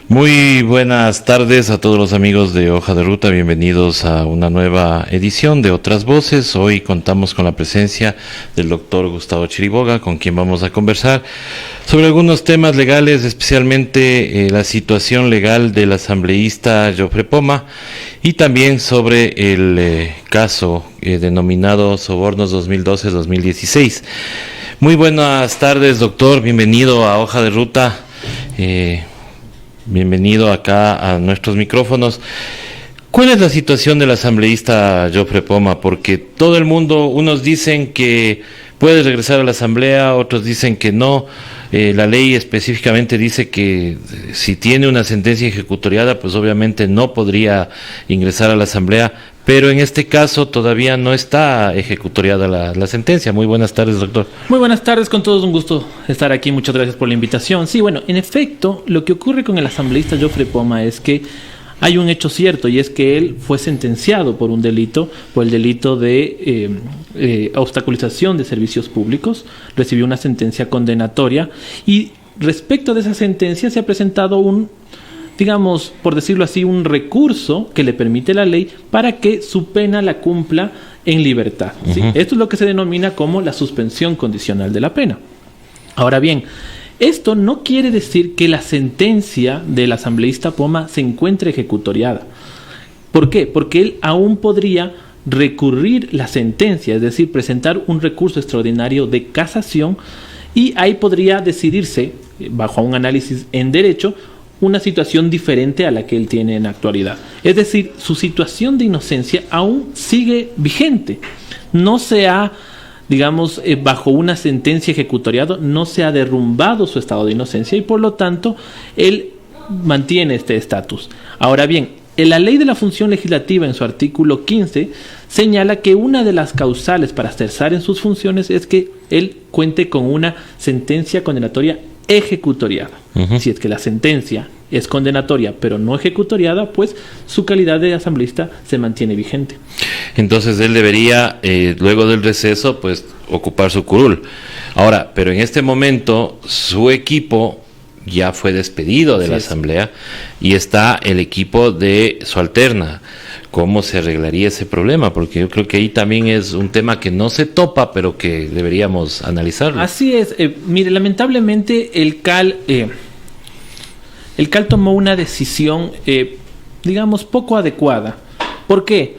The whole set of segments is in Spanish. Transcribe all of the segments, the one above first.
Muy buenas tardes a todos los amigos de Hoja de Ruta, bienvenidos a una nueva edición de Otras Voces. Hoy contamos con la presencia del doctor Gustavo Chiriboga, con quien vamos a conversar sobre algunos temas legales, especialmente la situación legal del asambleísta Jofre Poma y también sobre el caso denominado Sobornos 2012-2016. Muy buenas tardes, doctor, bienvenido a Hoja de Ruta. Bienvenido acá a nuestros micrófonos. ¿Cuál es la situación del asambleísta Jofre Poma? Porque todo el mundo, unos dicen que puede regresar a la asamblea, otros dicen que no. La ley específicamente dice que si tiene una sentencia ejecutoriada, pues obviamente no podría ingresar a la asamblea, pero en este caso todavía no está ejecutoriada la sentencia. Muy buenas tardes, doctor. Muy buenas tardes, con todos un gusto estar aquí, muchas gracias por la invitación. Sí, bueno, en efecto, lo que ocurre con el asambleísta Jofre Poma es que hay un hecho cierto, y es que él fue sentenciado por un delito, por el delito de obstaculización de servicios públicos, recibió una sentencia condenatoria, y respecto de esa sentencia se ha presentado un, digamos, por decirlo así, un recurso que le permite la ley para que su pena la cumpla en libertad, ¿sí? Esto es lo que se denomina como la suspensión condicional de la pena. Ahora bien, esto no quiere decir que la sentencia del asambleísta Poma se encuentre ejecutoriada. ¿Por qué? Porque él aún podría recurrir la sentencia, es decir, presentar un recurso extraordinario de casación, y ahí podría decidirse, bajo un análisis en derecho, una situación diferente a la que él tiene en la actualidad. Es decir, su situación de inocencia aún sigue vigente. No se ha, digamos, bajo una sentencia ejecutoriada, no se ha derrumbado su estado de inocencia, y por lo tanto él mantiene este estatus. Ahora bien, en la Ley de la Función Legislativa, en su artículo 15, señala que una de las causales para cesar en sus funciones es que él cuente con una sentencia condenatoria ejecutoriada. Si es que la sentencia es condenatoria pero no ejecutoriada, pues su calidad de asambleísta se mantiene vigente. Entonces él debería, luego del receso, pues ocupar su curul. Ahora, pero en este momento su equipo ya fue despedido de la asamblea y está el equipo de Sualterna. ¿Cómo se arreglaría ese problema? Porque yo creo que ahí también es un tema que no se topa, pero que deberíamos analizarlo. Así es. Mire, lamentablemente el CAL tomó una decisión, digamos, poco adecuada. ¿Por qué?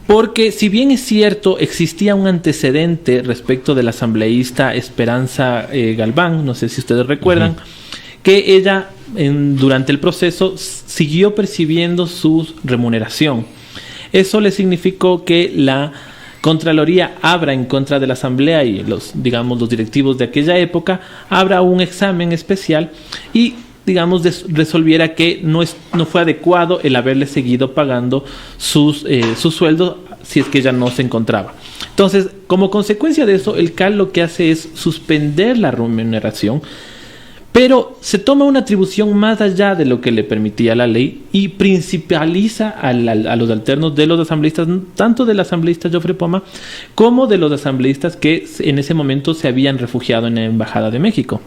Porque si bien es cierto, existía un antecedente respecto de la asambleísta Esperanza Galván, no sé si ustedes recuerdan, que ella durante el proceso siguió percibiendo su remuneración. Eso le significó que la Contraloría abra en contra de la asamblea y los directivos de aquella época, abra un examen especial y resolviera que no fue adecuado el haberle seguido pagando su sueldo si es que ella no se encontraba. Entonces, como consecuencia de eso, el CAL lo que hace es suspender la remuneración, pero se toma una atribución más allá de lo que le permitía la ley y principaliza a los alternos de los asambleístas, tanto del asambleísta Jofre Poma como de los asambleístas que en ese momento se habían refugiado en la Embajada de México.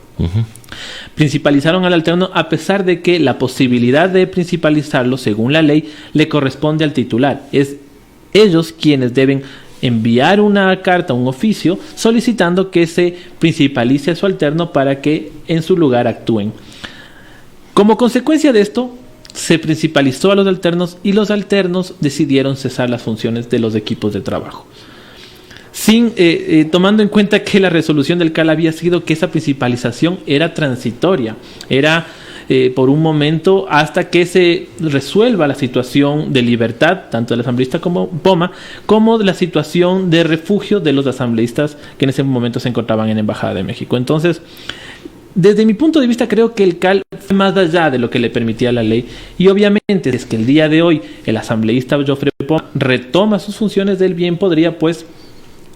Principalizaron al alterno, a pesar de que la posibilidad de principalizarlo, según la ley, le corresponde al titular. Es ellos quienes deben enviar una carta, un oficio, solicitando que se principalice a su alterno para que en su lugar actúen. Como consecuencia de esto, se principalizó a los alternos y los alternos decidieron cesar las funciones de los equipos de trabajo. Tomando en cuenta que la resolución del CAL había sido que esa principalización era transitoria, era por un momento hasta que se resuelva la situación de libertad, tanto del asambleísta como Poma, como de la situación de refugio de los asambleístas que en ese momento se encontraban en la Embajada de México. Entonces, desde mi punto de vista, creo que el CAL fue más allá de lo que le permitía la ley, y obviamente es que el día de hoy el asambleísta Jofre Poma retoma sus funciones, del bien podría pues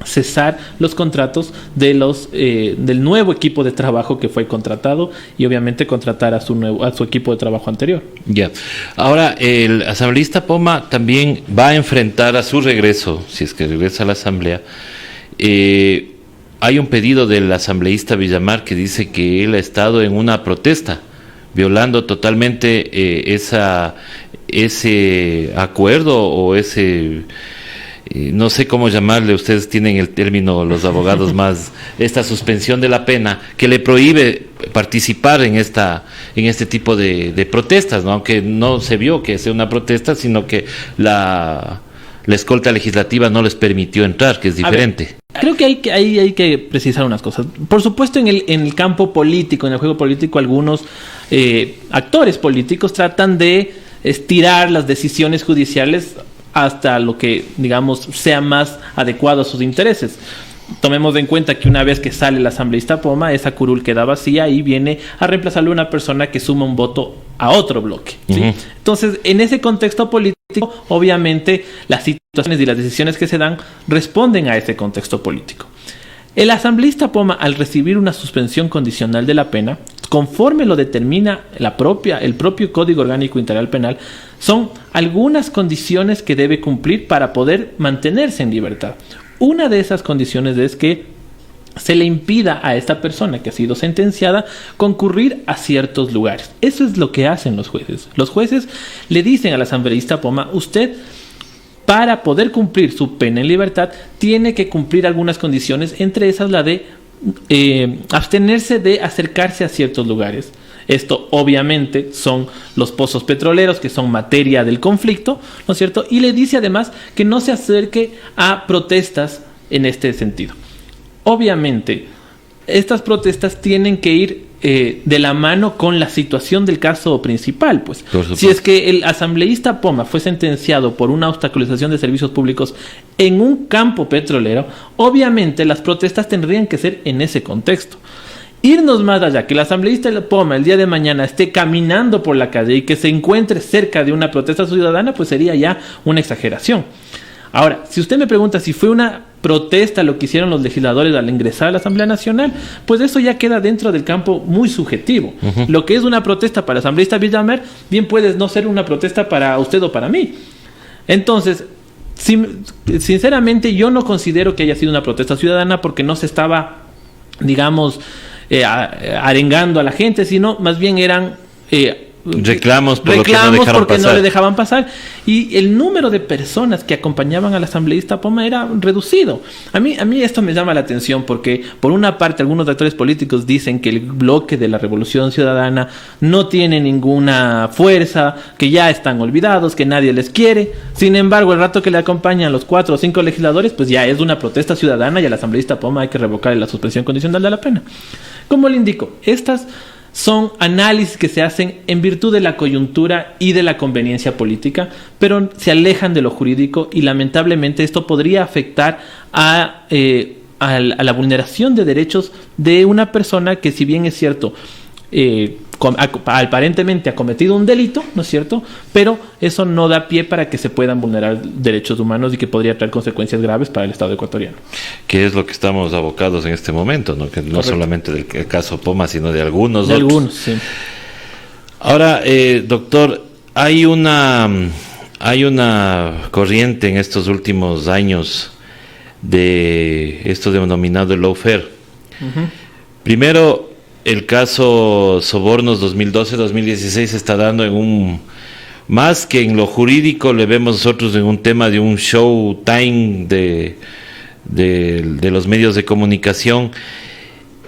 cesar los contratos de del nuevo equipo de trabajo que fue contratado, y obviamente contratar a su equipo de trabajo anterior. Ya. Ahora, el asambleísta Poma también va a enfrentar a su regreso, si es que regresa a la asamblea, hay un pedido del asambleísta Villamar que dice que él ha estado en una protesta violando totalmente ese acuerdo o ese... no sé cómo llamarle, ustedes tienen el término, los abogados más, esta suspensión de la pena que le prohíbe participar en este tipo de protestas, ¿no? Aunque no se vio que sea una protesta, sino que la escolta legislativa no les permitió entrar, que es diferente. Creo que hay que precisar unas cosas. Por supuesto, en el campo político, en el juego político, algunos actores políticos tratan de estirar las decisiones judiciales hasta lo que, digamos, sea más adecuado a sus intereses. Tomemos en cuenta que una vez que sale el asambleísta Poma, esa curul queda vacía y viene a reemplazarle una persona que suma un voto a otro bloque, ¿sí? Uh-huh. Entonces, en ese contexto político, obviamente, las situaciones y las decisiones que se dan responden a ese contexto político. El asambleísta Poma, al recibir una suspensión condicional de la pena, conforme lo determina el propio Código Orgánico Integral Penal, son algunas condiciones que debe cumplir para poder mantenerse en libertad. Una de esas condiciones es que se le impida a esta persona que ha sido sentenciada concurrir a ciertos lugares. Eso es lo que hacen los jueces. Los jueces le dicen al asambleísta Poma: usted, para poder cumplir su pena en libertad, tiene que cumplir algunas condiciones, entre esas la de abstenerse de acercarse a ciertos lugares. Esto obviamente son los pozos petroleros, que son materia del conflicto, ¿no es cierto? Y le dice además que no se acerque a protestas en este sentido. Obviamente, estas protestas tienen que ir de la mano con la situación del caso principal, pues. Si es que el asambleísta Poma fue sentenciado por una obstaculización de servicios públicos en un campo petrolero, obviamente las protestas tendrían que ser en ese contexto. Irnos más allá, que el asambleísta Poma el día de mañana esté caminando por la calle y que se encuentre cerca de una protesta ciudadana, pues sería ya una exageración. Ahora, si usted me pregunta si fue una protesta lo que hicieron los legisladores al ingresar a la Asamblea Nacional, pues eso ya queda dentro del campo muy subjetivo. Uh-huh. Lo que es una protesta para el asambleísta Villamer, bien puede no ser una protesta para usted o para mí. Entonces, sinceramente, yo no considero que haya sido una protesta ciudadana, porque no se estaba, digamos, arengando a la gente, sino más bien eran... reclamos porque no le dejaban pasar, y el número de personas que acompañaban al asambleísta Poma era reducido. A mí esto me llama la atención, porque por una parte algunos actores políticos dicen que el bloque de la Revolución Ciudadana no tiene ninguna fuerza, que ya están olvidados, que nadie les quiere. Sin embargo, el rato que le acompañan los 4 o 5 legisladores, pues ya es una protesta ciudadana y al asambleísta Poma hay que revocar la suspensión condicional de la pena. Como le indico, estas son análisis que se hacen en virtud de la coyuntura y de la conveniencia política, pero se alejan de lo jurídico, y lamentablemente esto podría afectar a la vulneración de derechos de una persona que, si bien es cierto, aparentemente ha cometido un delito, ¿no es cierto?, pero eso no da pie para que se puedan vulnerar derechos humanos y que podría traer consecuencias graves para el Estado ecuatoriano. Que es lo que estamos abocados en este momento, ¿no? Que no Correcto. Solamente del caso Poma, sino de algunos otros. Algunos, sí. Ahora, doctor, hay una corriente en estos últimos años de esto denominado el lawfare. Uh-huh. Primero, el caso Sobornos 2012-2016 se está dando en un... Más que en lo jurídico, le vemos nosotros en un tema de un showtime de los medios de comunicación,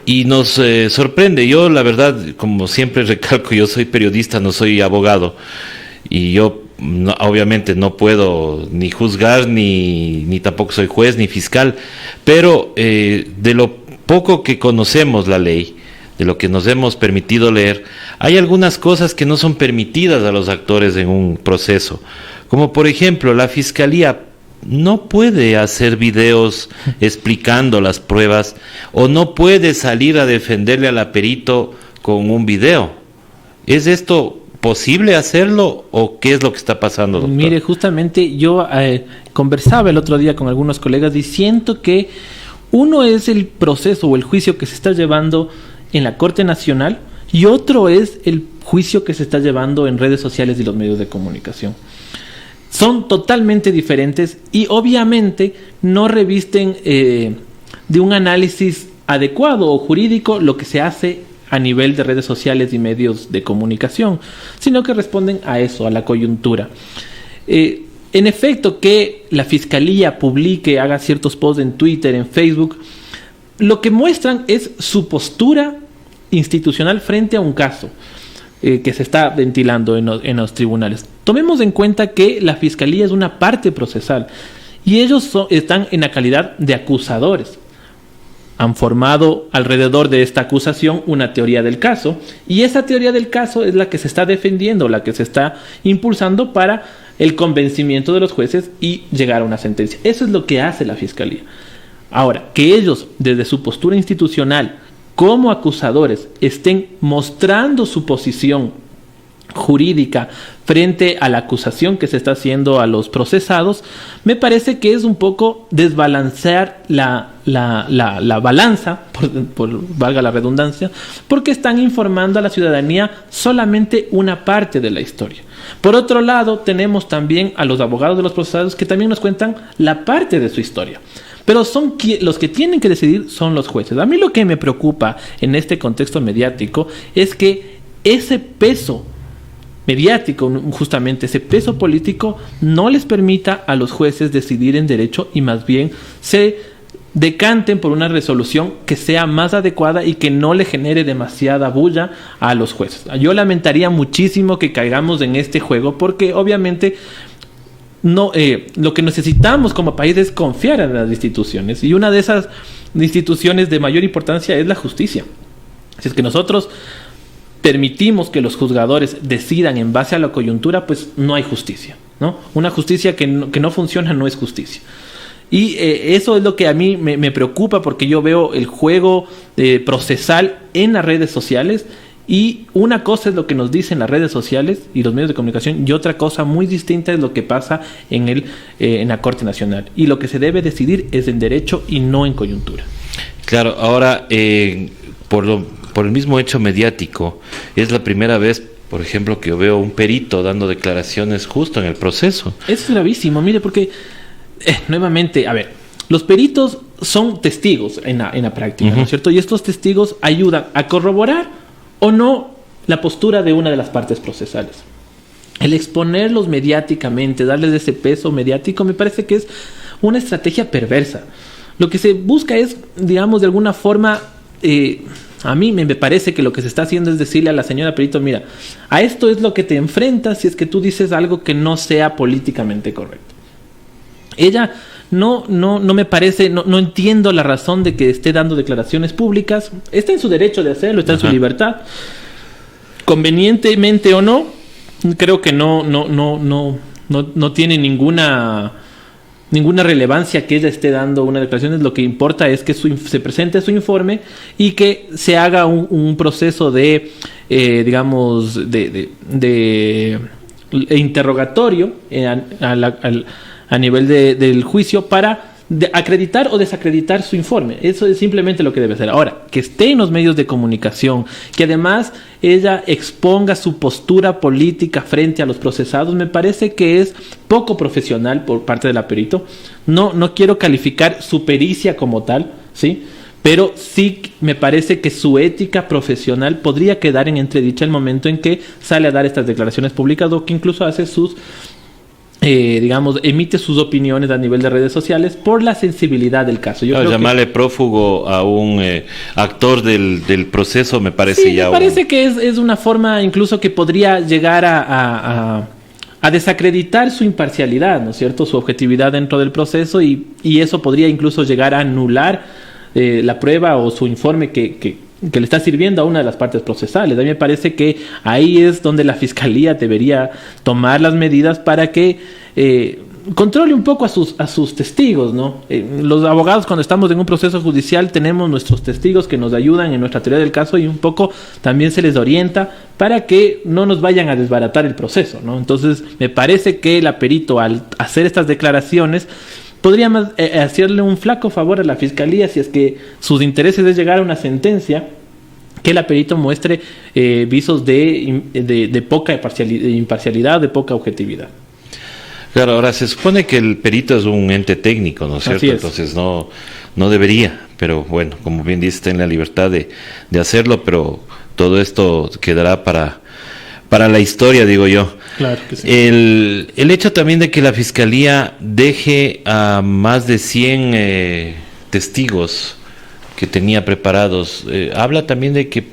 y nos sorprende. Yo, la verdad, como siempre recalco, yo soy periodista, no soy abogado, y yo obviamente no puedo ni juzgar, ni tampoco soy juez ni fiscal, pero de lo poco que conocemos la ley, de lo que nos hemos permitido leer, hay algunas cosas que no son permitidas a los actores en un proceso, como por ejemplo la fiscalía no puede hacer videos explicando las pruebas, o no puede salir a defenderle al perito con un video. ¿Es esto posible hacerlo, o qué es lo que está pasando, doctor? Mire, justamente yo conversaba el otro día con algunos colegas y siento que uno es el proceso o el juicio que se está llevando en la Corte Nacional, y otro es el juicio que se está llevando en redes sociales y los medios de comunicación. Son totalmente diferentes y obviamente no revisten de un análisis adecuado o jurídico lo que se hace a nivel de redes sociales y medios de comunicación, sino que responden a eso, a la coyuntura. En efecto, que la Fiscalía publique, haga ciertos posts en Twitter, en Facebook, lo que muestran es su postura institucional frente a un caso que se está ventilando en los tribunales. Tomemos en cuenta que la Fiscalía es una parte procesal y ellos están en la calidad de acusadores. Han formado alrededor de esta acusación una teoría del caso, y esa teoría del caso es la que se está defendiendo, la que se está impulsando para el convencimiento de los jueces y llegar a una sentencia. Eso es lo que hace la Fiscalía. Ahora, que ellos, desde su postura institucional, como acusadores, estén mostrando su posición jurídica frente a la acusación que se está haciendo a los procesados, me parece que es un poco desbalancear la balanza, por valga la redundancia, porque están informando a la ciudadanía solamente una parte de la historia. Por otro lado, tenemos también a los abogados de los procesados que también nos cuentan la parte de su historia. Pero los que tienen que decidir son los jueces. A mí lo que me preocupa en este contexto mediático es que ese peso mediático, justamente ese peso político, no les permita a los jueces decidir en derecho y más bien se decanten por una resolución que sea más adecuada y que no le genere demasiada bulla a los jueces. Yo lamentaría muchísimo que caigamos en este juego porque obviamente lo que necesitamos como país es confiar en las instituciones, y una de esas instituciones de mayor importancia es la justicia. Si es que nosotros permitimos que los juzgadores decidan en base a la coyuntura, pues no hay justicia, ¿no? Una justicia que no funciona no es justicia. Y eso es lo que a mí me preocupa, porque yo veo el juego procesal en las redes sociales, y una cosa es lo que nos dicen las redes sociales y los medios de comunicación, y otra cosa muy distinta es lo que pasa en la Corte Nacional. Y lo que se debe decidir es en derecho y no en coyuntura. Claro, ahora, por el mismo hecho mediático, es la primera vez, por ejemplo, que yo veo un perito dando declaraciones justo en el proceso. Eso es gravísimo, mire, porque nuevamente, a ver, los peritos son testigos en la práctica, ¿no es cierto? Y estos testigos ayudan a corroborar o no la postura de una de las partes procesales. El exponerlos mediáticamente, darles ese peso mediático, me parece que es una estrategia perversa. Lo que se busca es, digamos, de alguna forma, a mí me parece que lo que se está haciendo es decirle a la señora perito, mira, a esto es lo que te enfrentas si es que tú dices algo que no sea políticamente correcto. Ella no me parece, no entiendo la razón de que esté dando declaraciones públicas. Está en su derecho de hacerlo, está en su libertad. Convenientemente o no, creo que no tiene ninguna relevancia que ella esté dando una declaración. Lo que importa es que se presente su informe y que se haga un proceso de interrogatorio a nivel del juicio para acreditar o desacreditar su informe. Eso es simplemente lo que debe hacer. Ahora, que esté en los medios de comunicación, que además ella exponga su postura política frente a los procesados, me parece que es poco profesional por parte de la perito. No quiero calificar su pericia como tal, ¿sí? Pero sí me parece que su ética profesional podría quedar en entredicha el momento en que sale a dar estas declaraciones públicas, o que incluso hace emite sus opiniones a nivel de redes sociales por la sensibilidad del caso. Llamarle prófugo a un actor del proceso me parece me parece que es una forma incluso que podría llegar a desacreditar su imparcialidad, ¿no es cierto?, su objetividad dentro del proceso, y eso podría incluso llegar a anular la prueba o su informe que le está sirviendo a una de las partes procesales. A mí me parece que ahí es donde la Fiscalía debería tomar las medidas para que controle un poco a sus testigos, ¿no? Los abogados, cuando estamos en un proceso judicial, tenemos nuestros testigos que nos ayudan en nuestra teoría del caso, y un poco también se les orienta para que no nos vayan a desbaratar el proceso, ¿no? Entonces, me parece que la perito, al hacer estas declaraciones, podría hacerle un flaco favor a la Fiscalía, si es que sus intereses es llegar a una sentencia, que la perito muestre visos de poca imparcialidad, de poca objetividad. Claro, ahora se supone que el perito es un ente técnico, ¿no es cierto? Entonces no debería, pero bueno, como bien dice, está en la libertad de hacerlo, pero todo esto quedará para la historia, digo yo. Claro que sí. El hecho también de que la Fiscalía deje a más de 100 testigos que tenía preparados, habla también de que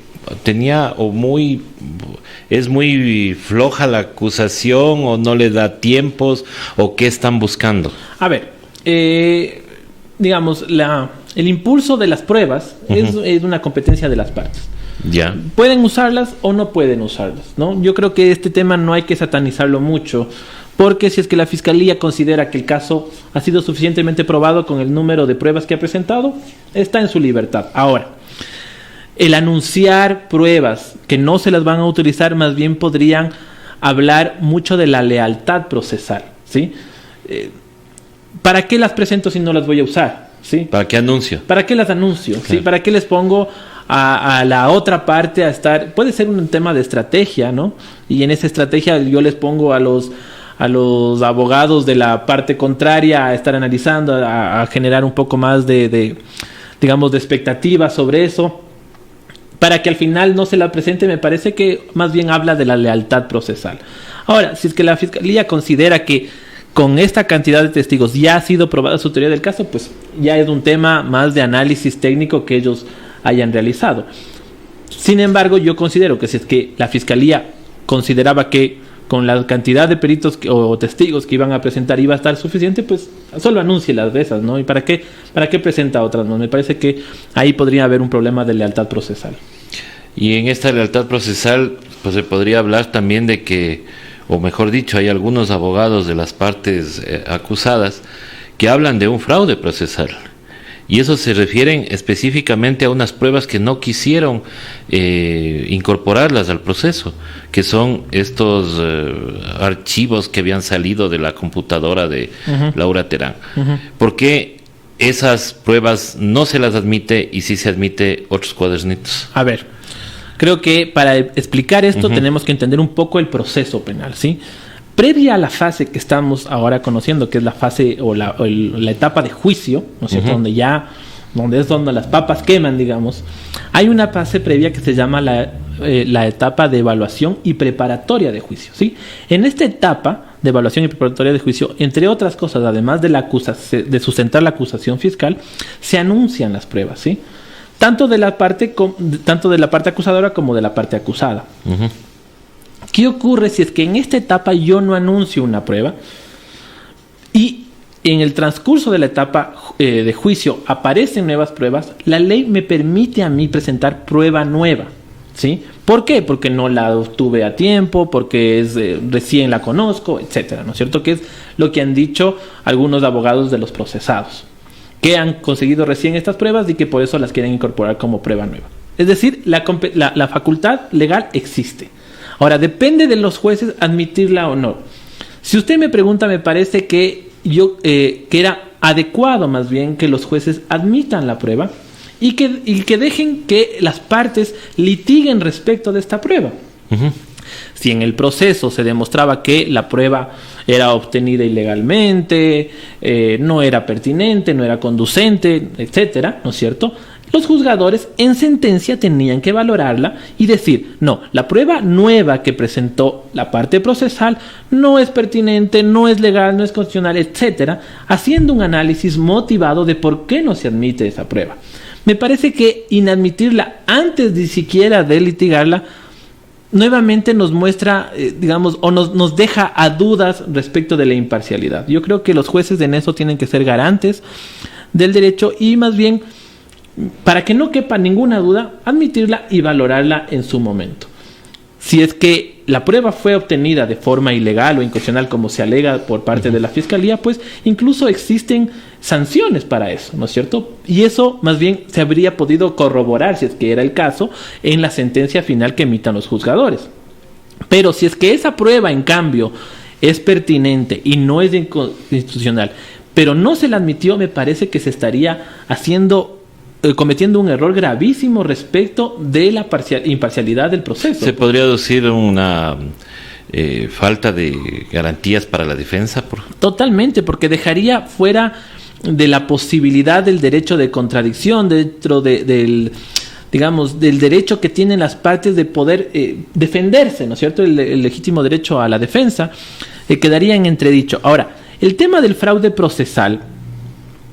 es muy floja la acusación, o no le da tiempos, o qué están buscando. A ver, digamos, el impulso de las pruebas es una competencia de las partes. Ya. Pueden usarlas o no pueden usarlas, ¿no? Yo creo que este tema no hay que satanizarlo mucho, porque si es que la Fiscalía considera que el caso ha sido suficientemente probado con el número de pruebas que ha presentado, está en su libertad. Ahora, el anunciar pruebas que no se las van a utilizar, más bien podrían hablar mucho de la lealtad procesal, ¿sí? ¿Para qué las presento si no las voy a usar? ¿Sí? ¿Para qué anuncio? ¿Para qué las anuncio? Claro. ¿Sí? ¿Para qué les pongo a la otra parte a estar? Puede ser un tema de estrategia, ¿no? Y en esa estrategia yo les pongo a los abogados de la parte contraria a estar analizando, a generar un poco más digamos, de expectativas sobre eso, para que al final no se la presente. Me parece que más bien habla de la lealtad procesal. Ahora, si es que la Fiscalía considera que con esta cantidad de testigos ya ha sido probada su teoría del caso, pues ya es un tema más de análisis técnico que ellos hayan realizado. Sin embargo, yo considero que si es que la Fiscalía consideraba que con la cantidad de peritos o testigos que iban a presentar iba a estar suficiente, pues solo anuncie las de esas, ¿no? ¿Y para qué presenta otras? ¿No? Me parece que ahí podría haber un problema de lealtad procesal. Y en esta lealtad procesal, pues se podría hablar también de que, o mejor dicho, hay algunos abogados de las partes acusadas que hablan de un fraude procesal. Y eso se refieren específicamente a unas pruebas que no quisieron incorporarlas al proceso, que son estos archivos que habían salido de la computadora de Laura Terán. ¿Por qué esas pruebas no se las admite y sí se admite otros cuadernitos? A ver, creo que para explicar esto tenemos que entender un poco el proceso penal, ¿sí? Previa a la fase que estamos ahora conociendo, que es la fase o la etapa de juicio, ¿no es cierto? Donde las papas queman, digamos. Hay una fase previa que se llama la etapa de evaluación y preparatoria de juicio, ¿sí? En esta etapa de evaluación y preparatoria de juicio, entre otras cosas, además de sustentar la acusación fiscal, se anuncian las pruebas, ¿sí? Tanto de la parte acusadora como de la parte acusada. ¿Qué ocurre si es que en esta etapa yo no anuncio una prueba y en el transcurso de la etapa de juicio aparecen nuevas pruebas? La ley me permite a mí presentar prueba nueva, ¿sí? ¿Por qué? Porque no la obtuve a tiempo, porque recién la conozco, etcétera, ¿no es cierto? Que es lo que han dicho algunos abogados de los procesados, que han conseguido recién estas pruebas y que por eso las quieren incorporar como prueba nueva. Es decir, la facultad legal existe. Ahora, depende de los jueces admitirla o no. Si usted me pregunta, me parece que era adecuado más bien que los jueces admitan la prueba y que dejen que las partes litiguen respecto de esta prueba. Si en el proceso se demostraba que la prueba era obtenida ilegalmente, no era pertinente, no era conducente, etcétera, ¿no es cierto?, los juzgadores en sentencia tenían que valorarla y decir, no, la prueba nueva que presentó la parte procesal no es pertinente, no es legal, no es constitucional, etcétera, haciendo un análisis motivado de por qué no se admite esa prueba. Me parece que inadmitirla antes ni siquiera de litigarla nuevamente nos muestra, digamos, o nos deja a dudas respecto de la imparcialidad. Yo creo que los jueces en eso tienen que ser garantes del derecho y más bien, para que no quepa ninguna duda, admitirla y valorarla en su momento. Si es que la prueba fue obtenida de forma ilegal o inconstitucional, como se alega por parte de la Fiscalía, pues incluso existen sanciones para eso, ¿no es cierto? Y eso más bien se habría podido corroborar, si es que era el caso, en la sentencia final que emitan los juzgadores. Pero si es que esa prueba, en cambio, es pertinente y no es inconstitucional, pero no se la admitió, me parece que se estaría cometiendo un error gravísimo respecto de la imparcialidad del proceso. ¿Se podría deducir una falta de garantías para la defensa? Totalmente, porque dejaría fuera de la posibilidad del derecho de contradicción dentro de digamos, del derecho que tienen las partes de poder defenderse, ¿no es cierto? El legítimo derecho a la defensa quedaría en entredicho. Ahora, el tema del fraude procesal,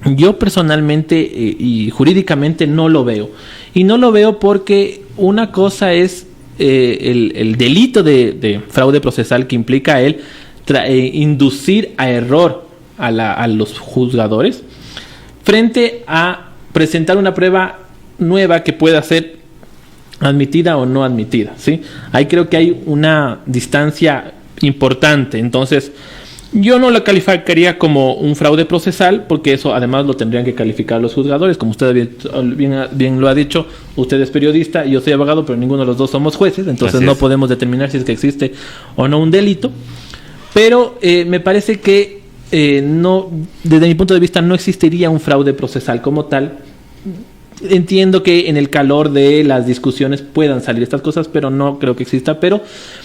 yo personalmente y jurídicamente no lo veo. Y no lo veo porque una cosa es el delito de fraude procesal que implica inducir a error a los juzgadores frente a presentar una prueba nueva que pueda ser admitida o no admitida, ¿sí? Ahí creo que hay una distancia importante. Entonces, yo no lo calificaría como un fraude procesal, porque eso además lo tendrían que calificar los juzgadores. Como usted bien lo ha dicho, usted es periodista y yo soy abogado, pero ninguno de los dos somos jueces, entonces no podemos determinar si es que existe o no un delito. Pero me parece que no, desde mi punto de vista, no existiría un fraude procesal como tal. Entiendo que en el calor de las discusiones puedan salir estas cosas, pero no creo que exista. Pero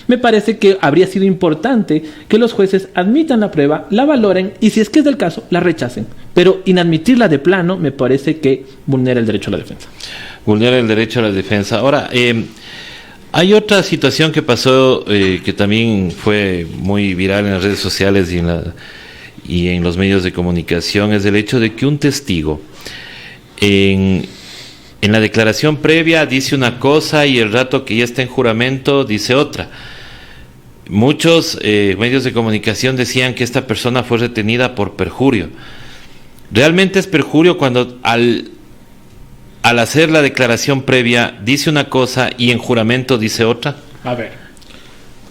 me parece que habría sido importante que los jueces admitan la prueba, la valoren y, si es que es del caso, la rechacen. Pero inadmitirla de plano me parece que vulnera el derecho a la defensa. Vulnera el derecho a la defensa. Ahora, hay otra situación que pasó que también fue muy viral en las redes sociales y en los medios de comunicación, es el hecho de que un testigo en la declaración previa dice una cosa y el rato que ya está en juramento dice otra. Muchos medios de comunicación decían que esta persona fue retenida por perjurio. ¿Realmente es perjurio cuando al hacer la declaración previa dice una cosa y en juramento dice otra? A ver,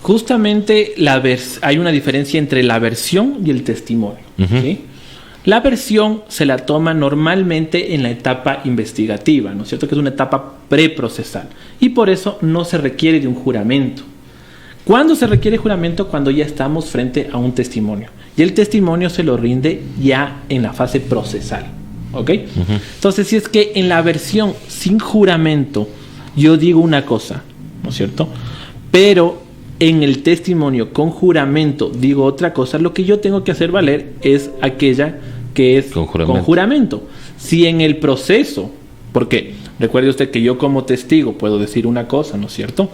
justamente hay una diferencia entre la versión y el testimonio, ¿sí? La versión se la toma normalmente en la etapa investigativa, ¿no es cierto? Que es una etapa preprocesal. Y por eso no se requiere de un juramento. ¿Cuándo se requiere juramento? Cuando ya estamos frente a un testimonio. Y el testimonio se lo rinde ya en la fase procesal. ¿Ok? Entonces, si es que en la versión sin juramento yo digo una cosa, ¿no es cierto? Pero en el testimonio con juramento digo otra cosa, lo que yo tengo que hacer valer es aquella que es con juramento. Si en el proceso, porque recuerde usted que yo como testigo puedo decir una cosa, ¿no es cierto?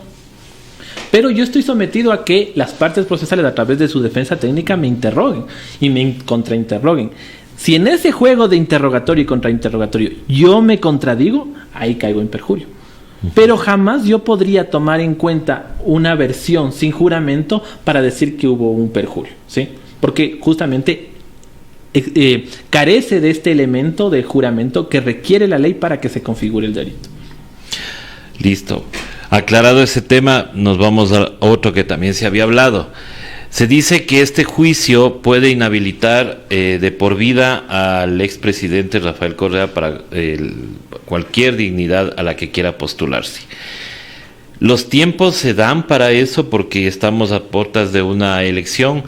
Pero yo estoy sometido a que las partes procesales, a través de su defensa técnica, me interroguen y me contrainterroguen. Si en ese juego de interrogatorio y contrainterrogatorio yo me contradigo, ahí caigo en perjurio. Pero jamás yo podría tomar en cuenta una versión sin juramento para decir que hubo un perjurio, ¿sí? Porque justamente carece de este elemento de juramento que requiere la ley para que se configure el delito. Listo. Aclarado ese tema, nos vamos a otro que también se había hablado. Se dice que este juicio puede inhabilitar de por vida al expresidente Rafael Correa para cualquier dignidad a la que quiera postularse. ¿Los tiempos se dan para eso porque estamos a puertas de una elección?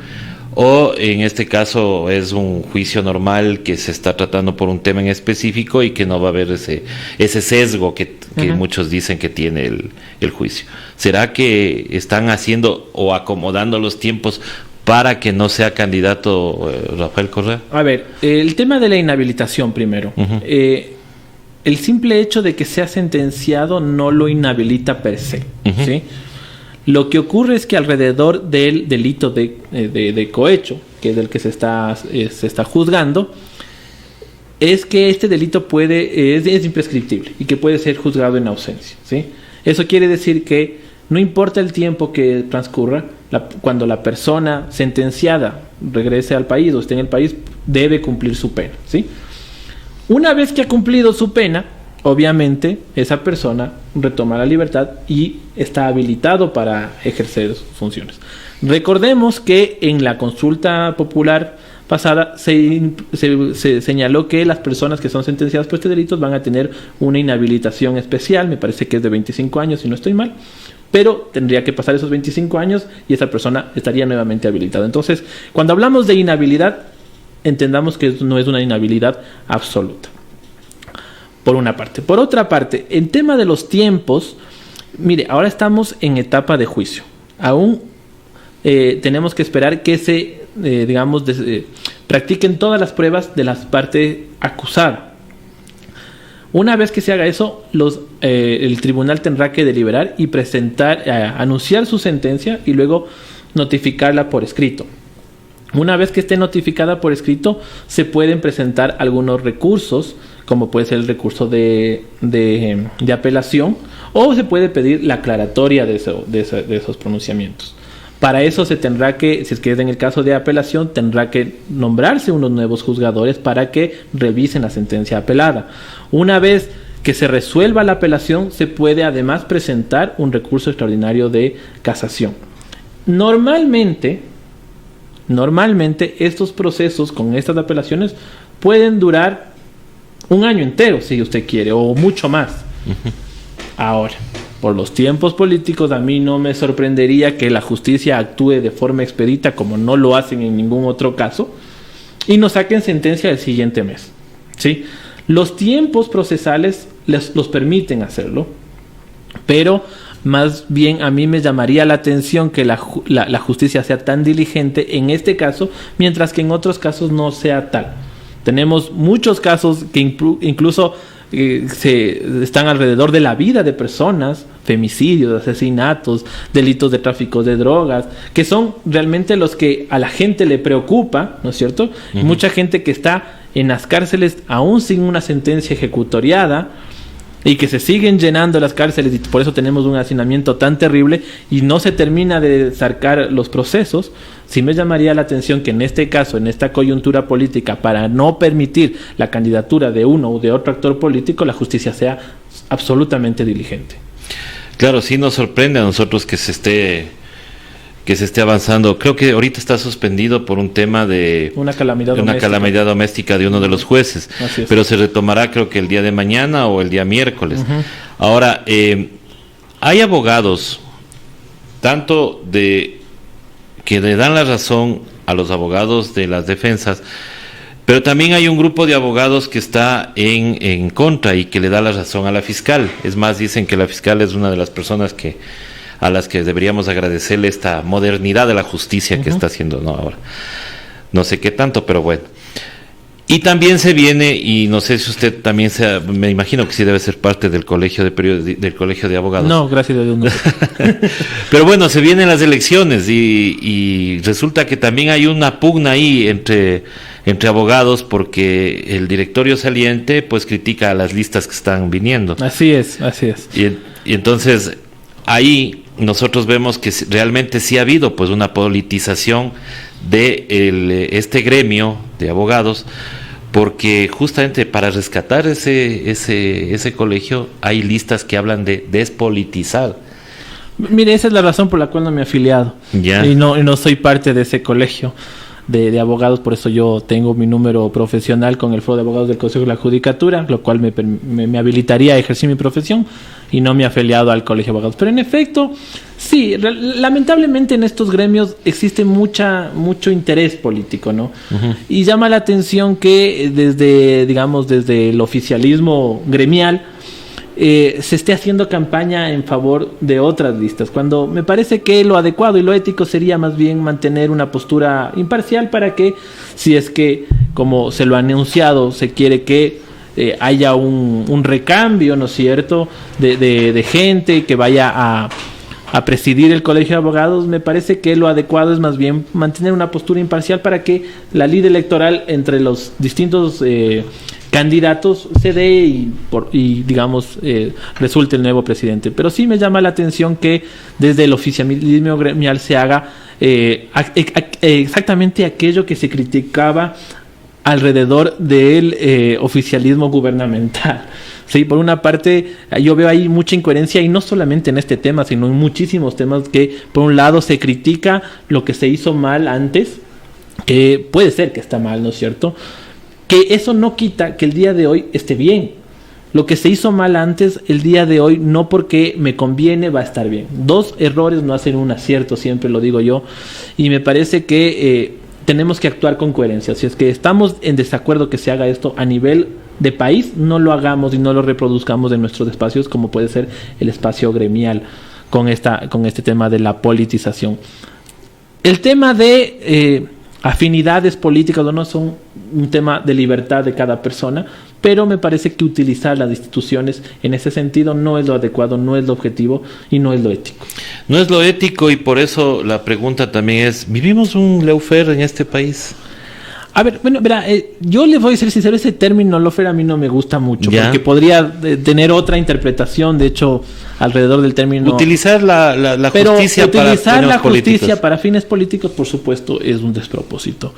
¿O en este caso es un juicio normal que se está tratando por un tema en específico y que no va a haber ese sesgo que muchos dicen que tiene el juicio? ¿Será que están haciendo o acomodando los tiempos para que no sea candidato Rafael Correa? A ver, el tema de la inhabilitación primero. El simple hecho de que sea sentenciado no lo inhabilita per se, ¿sí? Lo que ocurre es que alrededor del delito de cohecho, que es el que se está juzgando, es que este delito es imprescriptible y que puede ser juzgado en ausencia, ¿sí? Eso quiere decir que no importa el tiempo que transcurra, cuando la persona sentenciada regrese al país o esté en el país, debe cumplir su pena, ¿sí? Una vez que ha cumplido su pena, obviamente esa persona retoma la libertad y está habilitado para ejercer sus funciones. Recordemos que en la consulta popular pasada se señaló que las personas que son sentenciadas por este delito van a tener una inhabilitación especial, me parece que es de 25 años si no estoy mal, pero tendría que pasar esos 25 años y esa persona estaría nuevamente habilitada. Entonces, cuando hablamos de inhabilidad, entendamos que no es una inhabilidad absoluta. Por una parte. Por otra parte, en tema de los tiempos, mire, ahora estamos en etapa de juicio. Aún tenemos que esperar que se, practiquen todas las pruebas de la parte acusada. Una vez que se haga eso, el tribunal tendrá que deliberar y anunciar su sentencia y luego notificarla por escrito. Una vez que esté notificada por escrito, se pueden presentar algunos recursos, como puede ser el recurso de apelación, o se puede pedir la aclaratoria de esos pronunciamientos. Para eso se tendrá que, si es que es en el caso de apelación, tendrá que nombrarse unos nuevos juzgadores para que revisen la sentencia apelada. Una vez que se resuelva la apelación, se puede además presentar un recurso extraordinario de casación. Normalmente estos procesos con estas apelaciones pueden durar un año entero, si usted quiere, o mucho más. Uh-huh. Ahora, por los tiempos políticos, a mí no me sorprendería que la justicia actúe de forma expedita, como no lo hacen en ningún otro caso, y nos saquen sentencia el siguiente mes, ¿sí? Los tiempos procesales los permiten hacerlo, pero más bien a mí me llamaría la atención que la justicia sea tan diligente en este caso, mientras que en otros casos no sea tal. Tenemos muchos casos que incluso están alrededor de la vida de personas, femicidios, asesinatos, delitos de tráfico de drogas, que son realmente los que a la gente le preocupa, ¿no es cierto? Uh-huh. Mucha gente que está en las cárceles aún sin una sentencia ejecutoriada y que se siguen llenando las cárceles, y por eso tenemos un hacinamiento tan terrible y no se termina de sacar los procesos. Sí me llamaría la atención que en este caso, en esta coyuntura política, para no permitir la candidatura de uno o de otro actor político, la justicia sea absolutamente diligente. Claro, sí nos sorprende a nosotros que se esté avanzando. Creo que ahorita está suspendido por un tema de una calamidad doméstica de uno de los jueces, pero se retomará creo que el día de mañana o el día miércoles. Uh-huh. Ahora, hay abogados, tanto que le dan la razón a los abogados de las defensas, pero también hay un grupo de abogados que está en contra y que le da la razón a la fiscal. Es más, dicen que la fiscal es una de las personas a las que deberíamos agradecerle esta modernidad de la justicia uh-huh. que está haciendo, ¿no? Ahora, no sé qué tanto, pero bueno. Y también se viene, y no sé si usted también me imagino que sí debe ser parte del colegio del colegio de abogados. No, gracias a Dios no. Pero bueno, se vienen las elecciones y resulta que también hay una pugna ahí entre abogados, porque el directorio saliente pues critica a las listas que están viniendo. Así es. Y entonces ahí nosotros vemos que realmente sí ha habido pues una politización de este gremio de abogados, porque justamente para rescatar ese colegio hay listas que hablan de despolitizar. Mire, esa es la razón por la cual no me he afiliado. Ya. Y no soy parte de ese colegio de abogados. Por eso yo tengo mi número profesional con el Foro de Abogados del Consejo de la Judicatura, lo cual me habilitaría a ejercer mi profesión, y no me he afiliado al Colegio de Abogados. Pero en efecto, sí, lamentablemente en estos gremios existe mucho interés político, ¿no? Uh-huh. Y llama la atención que desde el oficialismo gremial se esté haciendo campaña en favor de otras listas, cuando me parece que lo adecuado y lo ético sería más bien mantener una postura imparcial, para que, si es que, como se lo ha anunciado, se quiere que haya un recambio, ¿no es cierto?, de gente que vaya a presidir el Colegio de Abogados, me parece que lo adecuado es más bien mantener una postura imparcial para que la lid electoral entre los distintos candidatos se dé y resulte el nuevo presidente. Pero sí me llama la atención que desde el oficialismo gremial se haga exactamente aquello que se criticaba alrededor del oficialismo gubernamental. Sí, por una parte yo veo ahí mucha incoherencia, y no solamente en este tema, sino en muchísimos temas, que por un lado se critica lo que se hizo mal antes, que puede ser que está mal, ¿no es cierto?, que eso no quita que el día de hoy esté bien. Lo que se hizo mal antes, el día de hoy, no porque me conviene va a estar bien. 2 errores no hacen un acierto, siempre lo digo yo, y me parece que tenemos que actuar con coherencia. Si es que estamos en desacuerdo que se haga esto a nivel de país, no lo hagamos y no lo reproduzcamos en nuestros espacios, como puede ser el espacio gremial, con este tema de la politización. El tema de afinidades políticas o no son un tema de libertad de cada persona, pero me parece que utilizar las instituciones en ese sentido no es lo adecuado, no es lo objetivo y no es lo ético. No es lo ético, y por eso la pregunta también es, ¿vivimos un lawfare en este país? A ver, bueno, verá, yo le voy a ser sincero, ese término lawfare a mí no me gusta mucho, ¿Ya? Porque podría tener otra interpretación, de hecho, alrededor del término. Utilizar la Pero justicia utilizar la justicia políticos. para fines políticos, por supuesto, es un despropósito.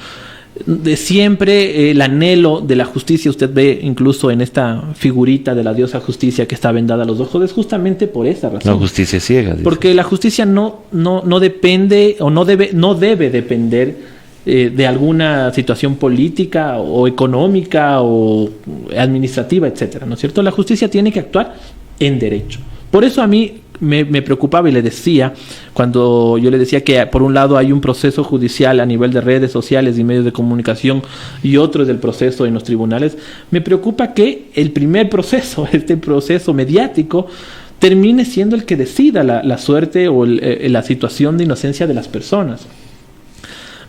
De siempre el anhelo de la justicia, usted ve incluso en esta figurita de la diosa justicia que está vendada a los ojos, es justamente por esa razón. No, justicia ciega. Dice. Porque la justicia no depende o no debe depender de alguna situación política o económica o administrativa, etcétera, ¿no es cierto? La justicia tiene que actuar en derecho. Por eso a mí me preocupaba y le decía, cuando yo le decía que por un lado hay un proceso judicial a nivel de redes sociales y medios de comunicación y otro es el proceso en los tribunales, me preocupa que el primer proceso, este proceso mediático, termine siendo el que decida la suerte o la situación de inocencia de las personas.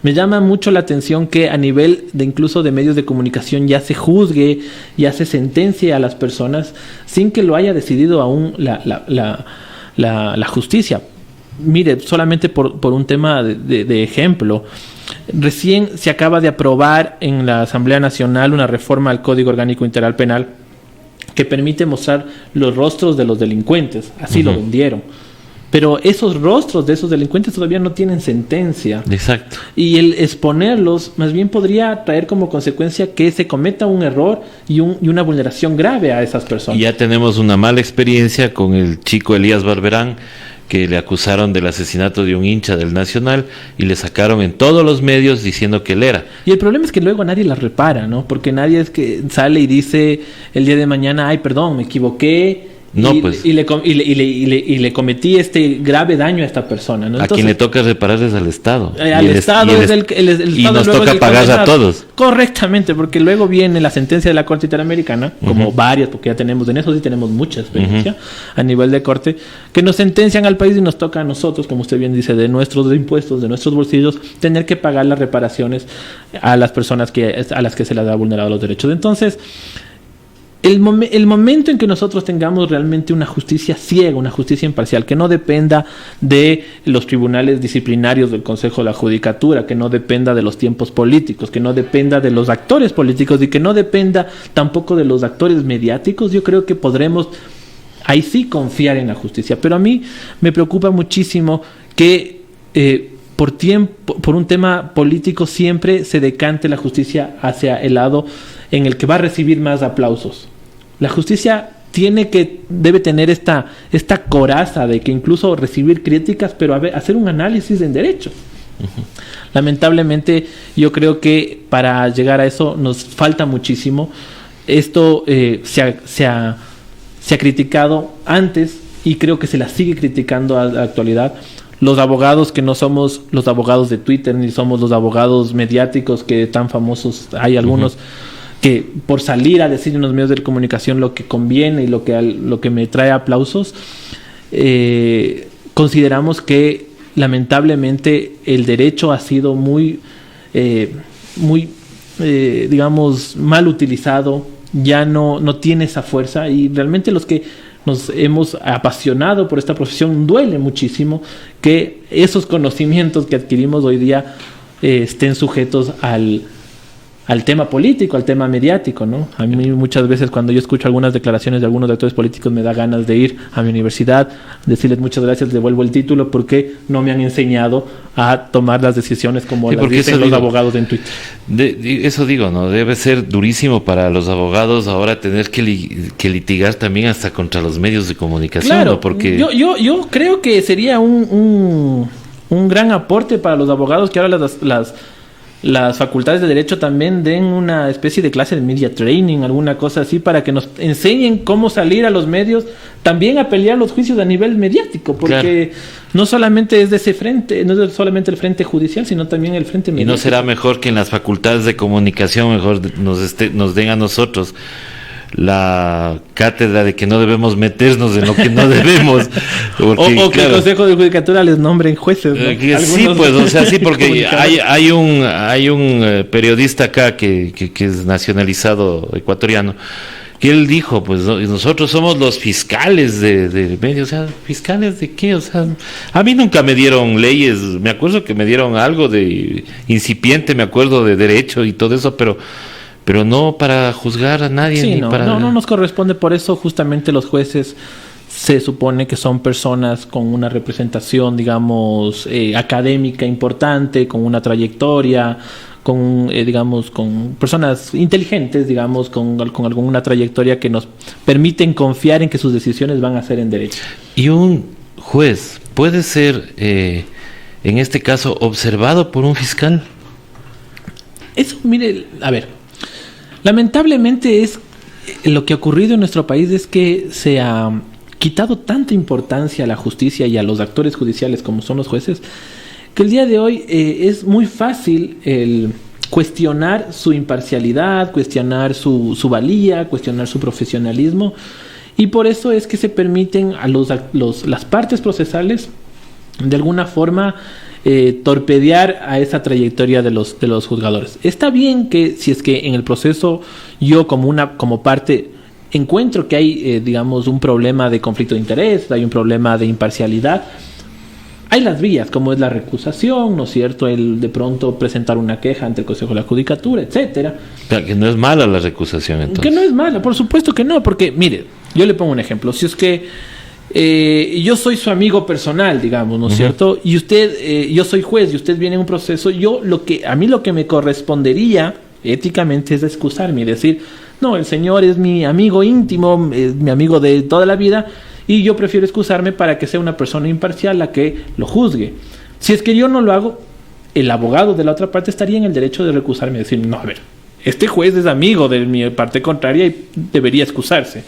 Me llama mucho la atención que a nivel de incluso de medios de comunicación ya se juzgue, ya se sentencie a las personas sin que lo haya decidido aún la justicia. Mire, solamente por un tema de ejemplo, recién se acaba de aprobar en la Asamblea Nacional una reforma al Código Orgánico Integral Penal que permite mostrar los rostros de los delincuentes, así lo vendieron. Pero esos rostros de esos delincuentes todavía no tienen sentencia. Exacto. Y el exponerlos más bien podría traer como consecuencia que se cometa un error y una vulneración grave a esas personas. Y ya tenemos una mala experiencia con el chico Elías Barberán, que le acusaron del asesinato de un hincha del Nacional y le sacaron en todos los medios diciendo que él era. Y el problema es que luego nadie la repara, ¿no? Porque nadie es que sale y dice el día de mañana, ay, perdón, me equivoqué. No, y le cometí este grave daño a esta persona, ¿no? Entonces, a quien le toca reparar es al Estado. Al Estado es el y Estado nos toca pagar a todos. Correctamente, porque luego viene la sentencia de la Corte Interamericana, como varias, porque ya tenemos, en eso sí tenemos mucha experiencia a nivel de Corte, que nos sentencian al país y nos toca a nosotros, como usted bien dice, de nuestros impuestos, de nuestros bolsillos, tener que pagar las reparaciones a las personas a las que se les ha vulnerado los derechos. Entonces, el momento en que nosotros tengamos realmente una justicia ciega, una justicia imparcial, que no dependa de los tribunales disciplinarios del Consejo de la Judicatura, que no dependa de los tiempos políticos, que no dependa de los actores políticos y que no dependa tampoco de los actores mediáticos, yo creo que podremos ahí sí confiar en la justicia. Pero a mí me preocupa muchísimo que por un tema político siempre se decante la justicia hacia el lado en el que va a recibir más aplausos. La justicia debe tener esta coraza de que incluso recibir críticas, pero hacer un análisis en derecho. Lamentablemente, yo creo que para llegar a eso nos falta muchísimo. Esto se ha criticado antes y creo que se la sigue criticando a la actualidad. Los abogados que no somos los abogados de Twitter ni somos los abogados mediáticos que tan famosos hay algunos que por salir a decir en los medios de comunicación lo que conviene y lo que me trae aplausos, consideramos que lamentablemente el derecho ha sido muy digamos, mal utilizado, ya no tiene esa fuerza y realmente los que nos hemos apasionado por esta profesión duele muchísimo que esos conocimientos que adquirimos hoy día estén sujetos al tema político, al tema mediático, ¿no? A mí muchas veces cuando yo escucho algunas declaraciones de algunos actores políticos me da ganas de ir a mi universidad, decirles muchas gracias, devuelvo el título porque no me han enseñado a tomar las decisiones como las dicen los abogados en Twitter. Eso digo, ¿no? Debe ser durísimo para los abogados ahora tener que litigar también hasta contra los medios de comunicación, claro, ¿no? Porque yo creo que sería un gran aporte para los abogados que ahora las facultades de Derecho también den una especie de clase de media training, alguna cosa así, para que nos enseñen cómo salir a los medios, también a pelear los juicios a nivel mediático, porque no solamente es de ese frente, no es solamente el frente judicial, sino también el frente mediático. ¿Y no será mejor que en las facultades de comunicación mejor nos den a nosotros la cátedra de que no debemos meternos en lo que no debemos. Porque, o que el Consejo de Judicatura les nombren jueces, ¿no? Sí, pues, o sea, sí, porque hay un periodista acá que es nacionalizado ecuatoriano, que él dijo, pues nosotros somos los fiscales de medio, o sea, ¿fiscales de qué? O sea, a mí nunca me dieron leyes, me acuerdo que me dieron algo de incipiente, me acuerdo de derecho y todo eso, pero no para juzgar a nadie. Sí, ni para... no nos corresponde, por eso justamente los jueces se supone que son personas con una representación, digamos, académica importante, con una trayectoria, con personas inteligentes, digamos, con alguna trayectoria que nos permiten confiar en que sus decisiones van a ser en derecho. Y un juez puede ser, en este caso, observado por un fiscal. Eso, mire, a ver, lamentablemente lo que ha ocurrido en nuestro país es que se ha quitado tanta importancia a la justicia y a los actores judiciales como son los jueces, que el día de hoy es muy fácil el cuestionar su imparcialidad, cuestionar su valía, cuestionar su profesionalismo, y por eso es que se permiten a las partes procesales de alguna forma torpedear a esa trayectoria de los juzgadores. Está bien que si es que en el proceso yo como parte encuentro que hay digamos un problema de conflicto de interés, hay un problema de imparcialidad, hay las vías, como es la recusación, ¿no es cierto? El de pronto presentar una queja ante el Consejo de la Judicatura, etcétera. Claro, que no es mala la recusación, entonces. Que no es mala, por supuesto que no, porque, mire, yo le pongo un ejemplo. Si es que yo soy su amigo personal, digamos, ¿no es cierto? Y usted, yo soy juez y usted viene en un proceso, a mí lo que me correspondería éticamente es excusarme y decir, no, el señor es mi amigo íntimo, es mi amigo de toda la vida, y yo prefiero excusarme para que sea una persona imparcial la que lo juzgue. Si es que yo no lo hago, el abogado de la otra parte estaría en el derecho de recusarme y decir, no, a ver, este juez es amigo de mi parte contraria y debería excusarse.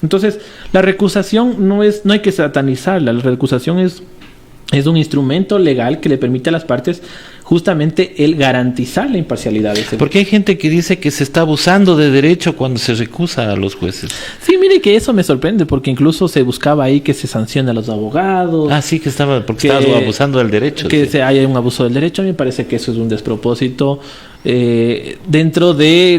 Entonces, la recusación no hay que satanizarla. La recusación es un instrumento legal que le permite a las partes justamente el garantizar la imparcialidad de ese. Porque hay gente que dice que se está abusando de derecho cuando se recusa a los jueces. Sí, mire que eso me sorprende, porque incluso se buscaba ahí que se sancione a los abogados. Ah, sí, estaba abusando del derecho. Que haya un abuso del derecho. A mí me parece que eso es un despropósito. Dentro de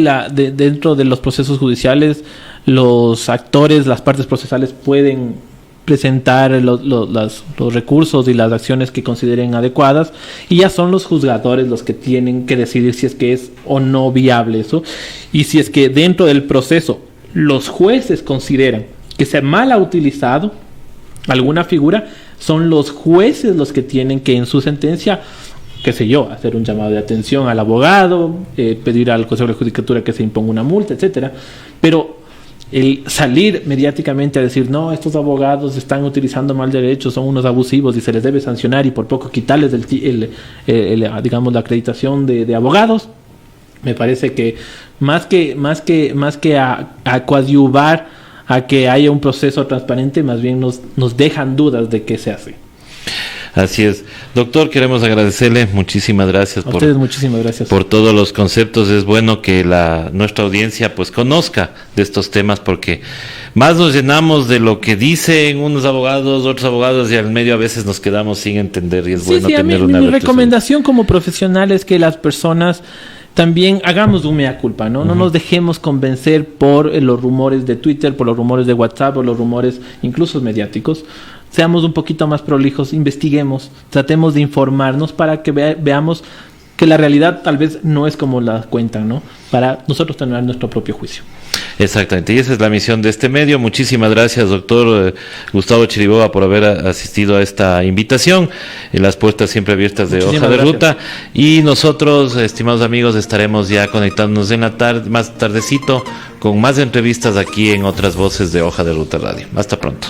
los procesos judiciales, los actores, las partes procesales pueden presentar los recursos y las acciones que consideren adecuadas, y ya son los juzgadores los que tienen que decidir si es que es o no viable eso, y si es que dentro del proceso los jueces consideran que se mal ha utilizado alguna figura, son los jueces los que tienen que en su sentencia, qué sé yo, hacer un llamado de atención al abogado, pedir al Consejo de la Judicatura que se imponga una multa, etcétera. Pero el salir mediáticamente a decir, no, estos abogados están utilizando mal derecho, son unos abusivos y se les debe sancionar y por poco quitarles digamos la acreditación de abogados, me parece que más que a coadyuvar a que haya un proceso transparente, más bien nos dejan dudas de qué se hace. Así es. Doctor, queremos agradecerle. Muchísimas gracias. Muchísimas gracias por todos los conceptos. Es bueno que nuestra audiencia pues conozca de estos temas, porque más nos llenamos de lo que dicen unos abogados, otros abogados, y al medio a veces nos quedamos sin entender, y es bueno tener una mi recomendación como profesional es que las personas también hagamos un mea culpa, ¿no? No nos dejemos convencer por los rumores de Twitter, por los rumores de WhatsApp, por los rumores incluso mediáticos. Seamos un poquito más prolijos, investiguemos, tratemos de informarnos para que veamos que la realidad tal vez no es como la cuentan, ¿no? Para nosotros tener nuestro propio juicio. Exactamente, y esa es la misión de este medio. Muchísimas gracias, doctor Gustavo Chiriboga, por haber asistido a esta invitación. Las puertas siempre abiertas de Hoja de Ruta. Y nosotros, estimados amigos, estaremos ya conectándonos en la tarde, más tardecito, con más entrevistas aquí en Otras Voces de Hoja de Ruta Radio. Hasta pronto.